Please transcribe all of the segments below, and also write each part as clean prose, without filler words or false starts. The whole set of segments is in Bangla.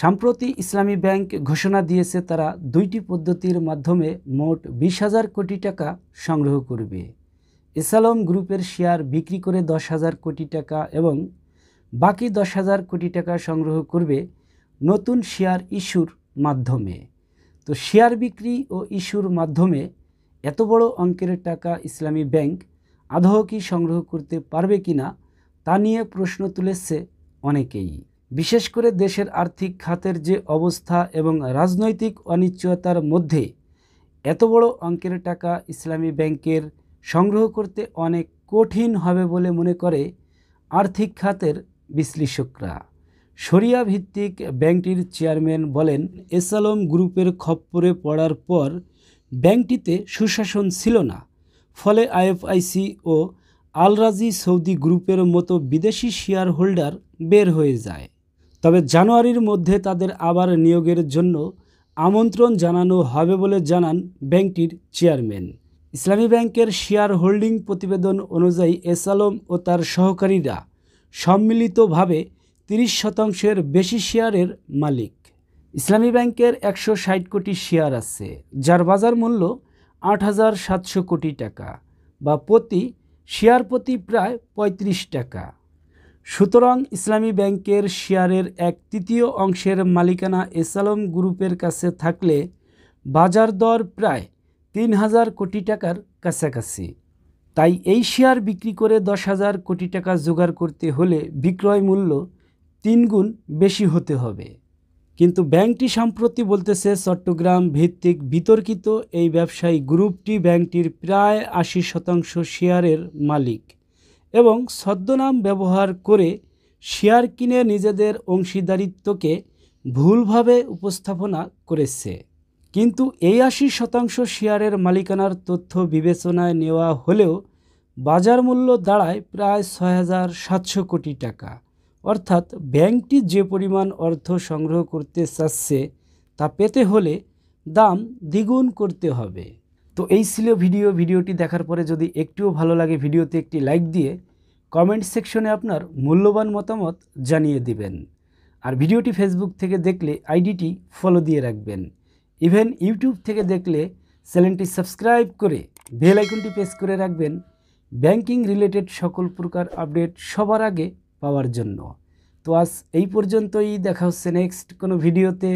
সম্প্রতি ইসলামী ব্যাংক ঘোষণা দিয়েছে তারা দুইটি পদ্ধতির মাধ্যমে মোট 20,000 কোটি টাকা সংগ্রহ করবে। এসালম গ্রুপের শেয়ার বিক্রি করে 10,000 কোটি টাকা এবং বাকি 10,000 কোটি টাকা সংগ্রহ করবে নতুন শেয়ার ইস্যুর মাধ্যমে। তো শেয়ার বিক্রি ও ইস্যুর মাধ্যমে এত বড় অঙ্কের টাকা ইসলামী ব্যাংক আদৌ কি সংগ্রহ করতে পারবে কিনা তা নিয়ে প্রশ্ন তুলেছে অনেকেই। বিশেষ করে দেশের আর্থিক খাতের যে অবস্থা এবং রাজনৈতিক অনিশ্চয়তার মধ্যে এত বড় অঙ্কের টাকা ইসলামী ব্যাংকের সংগ্রহ করতে অনেক কঠিন হবে বলে মনে করে আর্থিক খাতের বিশ্লেষকরা। শরিয়া ভিত্তিক ব্যাংকটির চেয়ারম্যান বলেন, এসালম গ্রুপের খপ্পরে পড়ার পর ব্যাংকটিতে সুশাসন ছিল না, ফলে আইএফআইসি ও আল রাজি সৌদি গ্রুপের মতো বিদেশি শেয়ার হোল্ডার বের হয়ে যায়। তবে জানুয়ারির মধ্যে তাদের আবার নিয়োগের জন্য আমন্ত্রণ জানানো হবে বলে জানান ব্যাংকটির চেয়ারম্যান। ইসলামী ব্যাংকের শেয়ার হোল্ডিং প্রতিবেদন অনুযায়ী এসালম ও তার সহকারীরা সম্মিলিতভাবে 30% বেশি শেয়ারের মালিক। ইসলামী ব্যাংকের 160 কোটি শেয়ার আছে, যার বাজার মূল্য 8,700 কোটি টাকা বা প্রতি শেয়ার প্রতি প্রায় 35 টাকা। সুতরাং ইসলামী ব্যাংকের শেয়ারের 1/3 অংশের মালিকানা এসালম গ্রুপের কাছে থাকলে বাজার দর প্রায় 3,000 কোটি টাকার কাছাকাছি। তাই এই শেয়ার বিক্রি করে 10,000 কোটি টাকা জোগাড় করতে হলে বিক্রয় মূল্য 3 গুণ বেশি হতে হবে। কিন্তু ব্যাংকটি সম্প্রতি বলতেছে চট্টগ্রাম ভিত্তিক বিতর্কিত এই ব্যবসায়ী গ্রুপটি ব্যাংকটির প্রায় 80% শেয়ারের মালিক এবং ছদ্মনাম ব্যবহার করে শেয়ার কিনে নিজেদের অংশীদারিত্বকে ভুলভাবে উপস্থাপনা করেছে। কিন্তু এই 80% শেয়ারের মালিকানার তথ্য বিবেচনায় নেওয়া হলেও বাজার মূল্য দাঁড়ায় প্রায় 6,700 কোটি টাকা। অর্থাৎ ব্যাংকটি যে পরিমাণ অর্থ সংগ্রহ করতে চাচ্ছে তা পেতে হলে দাম দ্বিগুণ করতে হবে। তো এই ছিল ভিডিওটি দেখার পরে যদি একটুও ভালো লাগে ভিডিওতে একটি লাইক দিয়ে কমেন্ট সেকশনে আপনার মূল্যবান মতামত জানিয়ে দিবেন। আর ভিডিওটি ফেসবুক থেকে দেখলে আইডিটি ফলো দিয়ে রাখবেন। ইভেন ইউটিউব থেকে দেখলে চ্যানেলটি সাবস্ক্রাইব করে বেল আইকনটি প্রেস করে রাখবেন ব্যাংকিং রিলেটেড সকল প্রকার আপডেট সবার আগে পাওয়ার জন্য। তো আজ এই পর্যন্তই, দেখা হচ্ছে নেক্সট কোনো ভিডিওতে।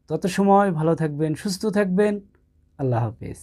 তত সময় ভালো থাকবেন, সুস্থ থাকবেন। আল্লাহ হাফেজ।